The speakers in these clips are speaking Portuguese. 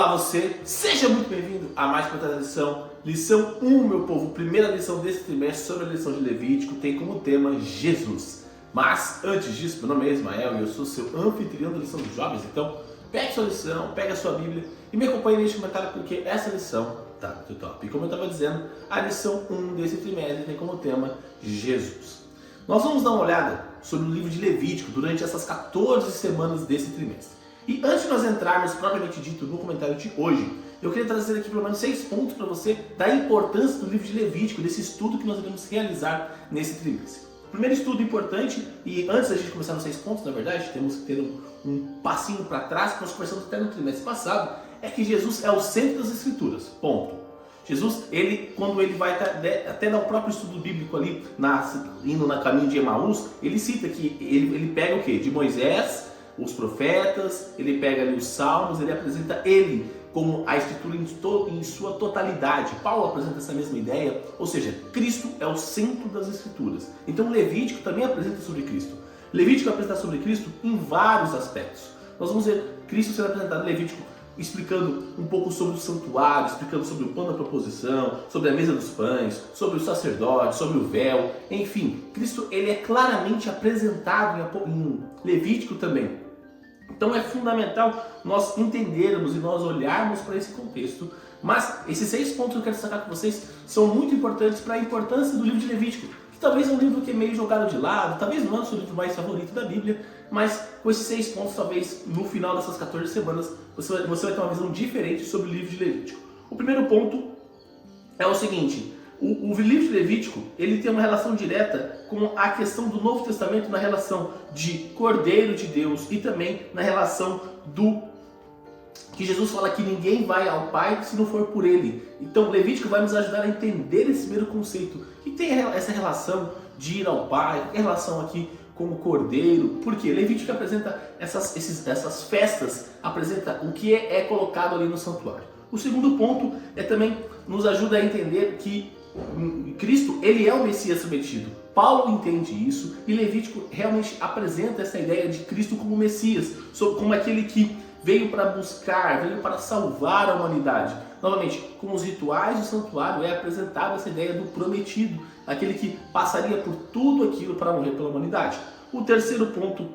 Olá você, seja muito bem-vindo a mais uma lição, lição 1, meu povo, primeira lição desse trimestre sobre a lição de Levítico, tem como tema Jesus. Mas antes disso, meu nome é Ismael e eu sou seu anfitrião da lição dos jovens, então pegue sua lição, pegue a sua Bíblia e me acompanhe neste comentário porque essa lição tá muito top. E como eu estava dizendo, a lição 1 desse trimestre tem como tema Jesus. Nós vamos dar uma olhada sobre o livro de Levítico durante essas 14 semanas desse trimestre. E antes de nós entrarmos propriamente dito no comentário de hoje, eu queria trazer aqui pelo menos 6 pontos para você da importância do livro de Levítico, desse estudo que nós iremos realizar nesse trimestre. Primeiro estudo importante, e antes da gente começar nos 6 pontos, na verdade, temos que ter um passinho para trás, que nós conversamos até no trimestre passado, é que Jesus é o centro das Escrituras, ponto. Jesus, quando ele vai até no próprio estudo bíblico ali, indo na caminho de Emaús, ele cita que ele pega o quê? De Moisés, os profetas, ele pega ali os salmos, ele apresenta ele como a escritura em sua totalidade. Paulo apresenta essa mesma ideia, ou seja, Cristo é o centro das escrituras. Então Levítico também apresenta sobre Cristo. Levítico apresenta sobre Cristo em vários aspectos. Nós vamos ver Cristo sendo apresentado em Levítico explicando um pouco sobre o santuário, explicando sobre o pão da proposição, sobre a mesa dos pães, sobre o sacerdote, sobre o véu, enfim, Cristo ele é claramente apresentado em Levítico também. Então é fundamental nós entendermos e nós olharmos para esse contexto, mas esses 6 pontos que eu quero destacar com vocês são muito importantes para a importância do livro de Levítico, que talvez é um livro que é meio jogado de lado, talvez não é o seu livro mais favorito da Bíblia, mas com esses 6 pontos, talvez no final dessas 14 semanas, você vai ter uma visão diferente sobre o livro de Levítico. O primeiro ponto é o seguinte: o livro de Levítico ele tem uma relação direta com a questão do Novo Testamento na relação de Cordeiro de Deus e também na relação que Jesus fala que ninguém vai ao Pai se não for por Ele. Então Levítico vai nos ajudar a entender esse primeiro conceito, que tem essa relação de ir ao Pai, relação aqui com o Cordeiro, porque Levítico apresenta essas festas, apresenta o que é colocado ali no santuário. O segundo ponto também nos ajuda a entender que Cristo ele é o Messias prometido. Paulo entende isso e Levítico realmente apresenta essa ideia de Cristo como Messias, como aquele que veio para buscar, veio para salvar a humanidade. Novamente, com os rituais do santuário é apresentada essa ideia do prometido, aquele que passaria por tudo aquilo para morrer pela humanidade. O terceiro ponto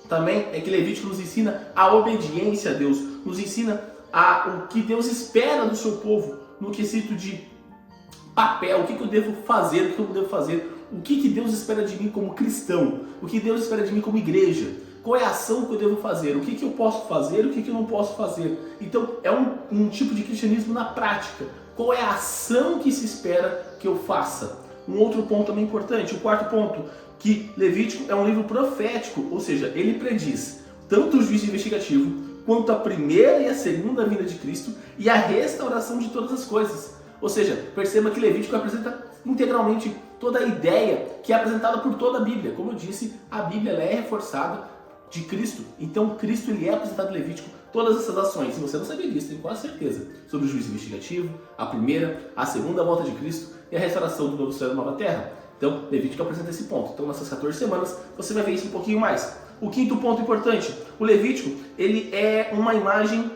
também é que Levítico nos ensina a obediência a Deus, nos ensina o que Deus espera do seu povo, no quesito de papel, o que eu devo fazer, o que eu não devo fazer, o que Deus espera de mim como cristão, o que Deus espera de mim como igreja, qual é a ação que eu devo fazer, o que eu posso fazer, o que eu não posso fazer. Então é um tipo de cristianismo na prática, qual é a ação que se espera que eu faça. Um outro ponto também importante, o quarto ponto, que Levítico é um livro profético, ou seja, ele prediz tanto o juízo investigativo, quanto a primeira e a segunda vinda de Cristo e a restauração de todas as coisas. Ou seja, perceba que Levítico apresenta integralmente toda a ideia que é apresentada por toda a Bíblia. Como eu disse, a Bíblia ela é reforçada de Cristo. Então Cristo ele é apresentado em Levítico, todas essas ações. Se você não sabia disso, tenho quase certeza. Sobre o juízo investigativo, a primeira, a segunda volta de Cristo e a restauração do novo céu e da nova terra. Então Levítico apresenta esse ponto. Então nessas 14 semanas você vai ver isso um pouquinho mais. O quinto ponto importante, o Levítico ele é uma imagem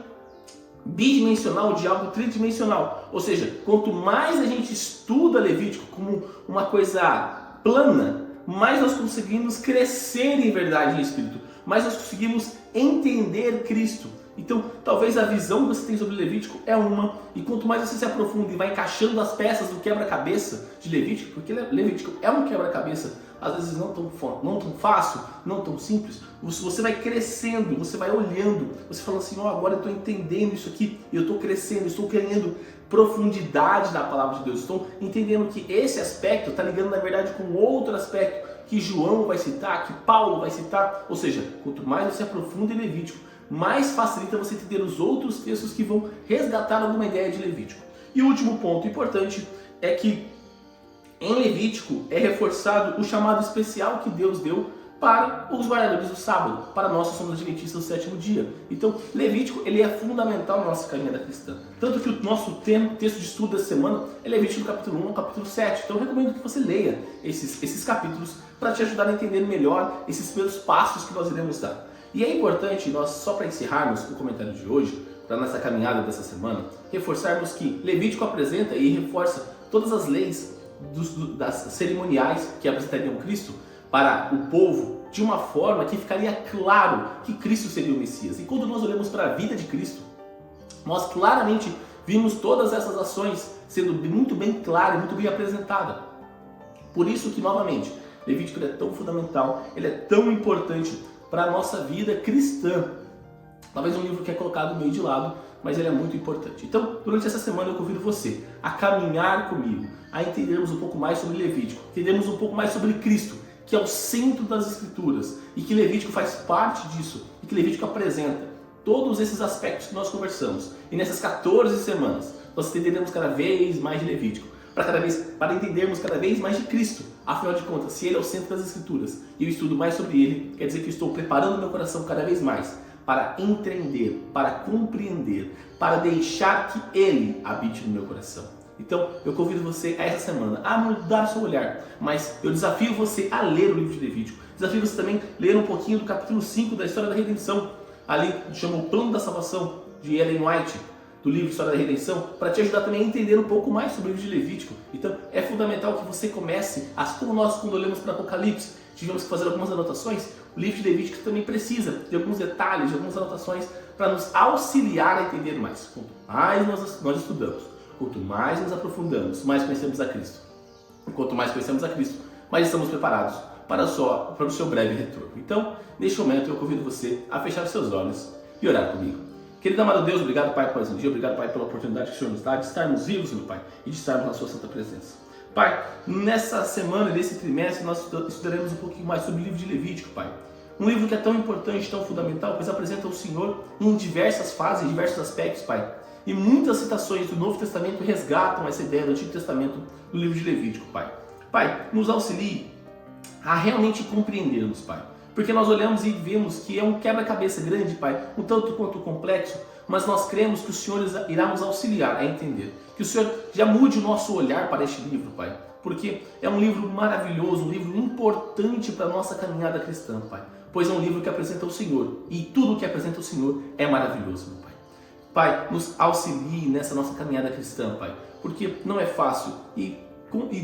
bidimensional de algo tridimensional, ou seja, quanto mais a gente estuda Levítico como uma coisa plana, mais nós conseguimos crescer em verdade e em espírito, mais nós conseguimos entender Cristo. Então, talvez a visão que você tem sobre Levítico é uma, e quanto mais você se aprofunda e vai encaixando as peças do quebra-cabeça de Levítico, porque Levítico é um quebra-cabeça, às vezes não tão fácil, não tão simples, você vai crescendo, você vai olhando, você fala assim, agora eu estou entendendo isso aqui, eu estou crescendo, estou querendo profundidade da palavra de Deus, estou entendendo que esse aspecto está ligando na verdade com outro aspecto que João vai citar, que Paulo vai citar, ou seja, quanto mais você aprofunda em Levítico, mais facilita você entender os outros textos que vão resgatar alguma ideia de Levítico. E o último ponto importante é que em Levítico é reforçado o chamado especial que Deus deu para os guardadores do sábado, para nós que somos adventistas do 7º dia. Então, Levítico ele é fundamental na nossa caminhada cristã. Tanto que o nosso texto de estudo da semana é Levítico capítulo 1 ao capítulo 7. Então, eu recomendo que você leia esses capítulos para te ajudar a entender melhor esses primeiros passos que nós iremos dar. E é importante, nós só para encerrarmos o comentário de hoje, para nessa caminhada dessa semana, reforçarmos que Levítico apresenta e reforça todas as leis das cerimoniais que apresentariam Cristo para o povo de uma forma que ficaria claro que Cristo seria o Messias. E quando nós olhamos para a vida de Cristo, nós claramente vimos todas essas ações sendo muito bem clara e muito bem apresentada. Por isso que, novamente, Levítico é tão fundamental, ele é tão importante para a nossa vida cristã. Talvez um livro que é colocado meio de lado, mas ele é muito importante. Então, durante essa semana eu convido você a caminhar comigo, a entendermos um pouco mais sobre Levítico, entendermos um pouco mais sobre Cristo, que é o centro das Escrituras, e que Levítico faz parte disso, e que Levítico apresenta todos esses aspectos que nós conversamos. E nessas 14 semanas, nós entenderemos cada vez mais de Levítico, para entendermos cada vez mais de Cristo. Afinal de contas, se Ele é o centro das Escrituras e eu estudo mais sobre Ele, quer dizer que eu estou preparando meu coração cada vez mais para entender, para compreender, para deixar que Ele habite no meu coração. Então, eu convido você a essa semana a mudar seu olhar, mas eu desafio você a ler o livro de Levítico. Desafio você também a ler um pouquinho do capítulo 5 da História da Redenção, ali chama o Plano da Salvação, de Ellen White, do livro História da Redenção, para te ajudar também a entender um pouco mais sobre o livro de Levítico. Então, é fundamental que você comece, assim como nós, quando olhamos para Apocalipse, tivemos que fazer algumas anotações, o livro de Levítico também precisa de alguns detalhes, de algumas anotações, para nos auxiliar a entender mais. Quanto mais nós estudamos, quanto mais nos aprofundamos, mais conhecemos a Cristo. E quanto mais conhecemos a Cristo, mais estamos preparados para o seu breve retorno. Então, neste momento, eu convido você a fechar os seus olhos e orar comigo. Querido amado Deus, obrigado, Pai, por mais um dia. Obrigado, Pai, pela oportunidade que o Senhor nos dá de estarmos vivos, meu Pai, e de estarmos na sua santa presença. Pai, nessa semana, nesse trimestre, nós estudaremos um pouquinho mais sobre o livro de Levítico, Pai. Um livro que é tão importante, tão fundamental, pois apresenta o Senhor em diversas fases, em diversos aspectos, Pai. E muitas citações do Novo Testamento resgatam essa ideia do Antigo Testamento do livro de Levítico, Pai. Pai, nos auxilie a realmente compreendermos, Pai. Porque nós olhamos e vemos que é um quebra-cabeça grande, Pai, um tanto quanto complexo, mas nós cremos que o Senhor irá nos auxiliar a entender. Que o Senhor já mude o nosso olhar para este livro, Pai. Porque é um livro maravilhoso, um livro importante para a nossa caminhada cristã, Pai. Pois é um livro que apresenta o Senhor. E tudo que apresenta o Senhor é maravilhoso, meu Pai. Pai, nos auxilie nessa nossa caminhada cristã, Pai. Porque não é fácil. E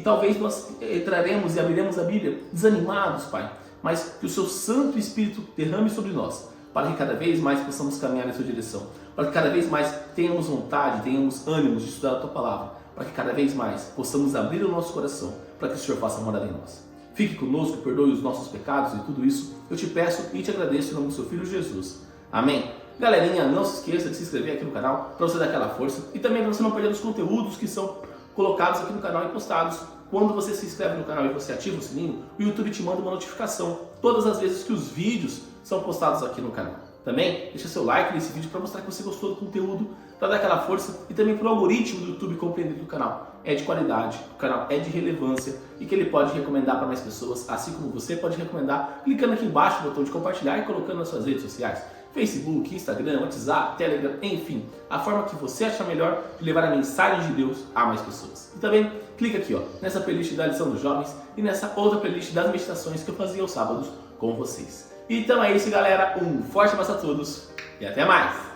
talvez nós entraremos e abriremos a Bíblia desanimados, Pai. Mas que o seu Santo Espírito derrame sobre nós, para que cada vez mais possamos caminhar em sua direção, para que cada vez mais tenhamos vontade, tenhamos ânimos de estudar a tua palavra, para que cada vez mais possamos abrir o nosso coração, para que o Senhor faça morada em nós. Fique conosco, perdoe os nossos pecados e tudo isso eu te peço e te agradeço em nome do seu Filho Jesus. Amém. Galerinha, não se esqueça de se inscrever aqui no canal, para você dar aquela força, e também para você não perder os conteúdos que são colocados aqui no canal e postados. Quando você se inscreve no canal e você ativa o sininho, o YouTube te manda uma notificação todas as vezes que os vídeos são postados aqui no canal. Também deixa seu like nesse vídeo para mostrar que você gostou do conteúdo, para dar aquela força e também para o algoritmo do YouTube compreender que o canal é de qualidade, o canal é de relevância e que ele pode recomendar para mais pessoas, assim como você pode recomendar clicando aqui embaixo no botão de compartilhar e colocando nas suas redes sociais. Facebook, Instagram, WhatsApp, Telegram, enfim, a forma que você achar melhor de levar a mensagem de Deus a mais pessoas. E também clica aqui, nessa playlist da lição dos jovens e nessa outra playlist das meditações que eu fazia aos sábados com vocês. Então é isso, galera, um forte abraço a todos e até mais!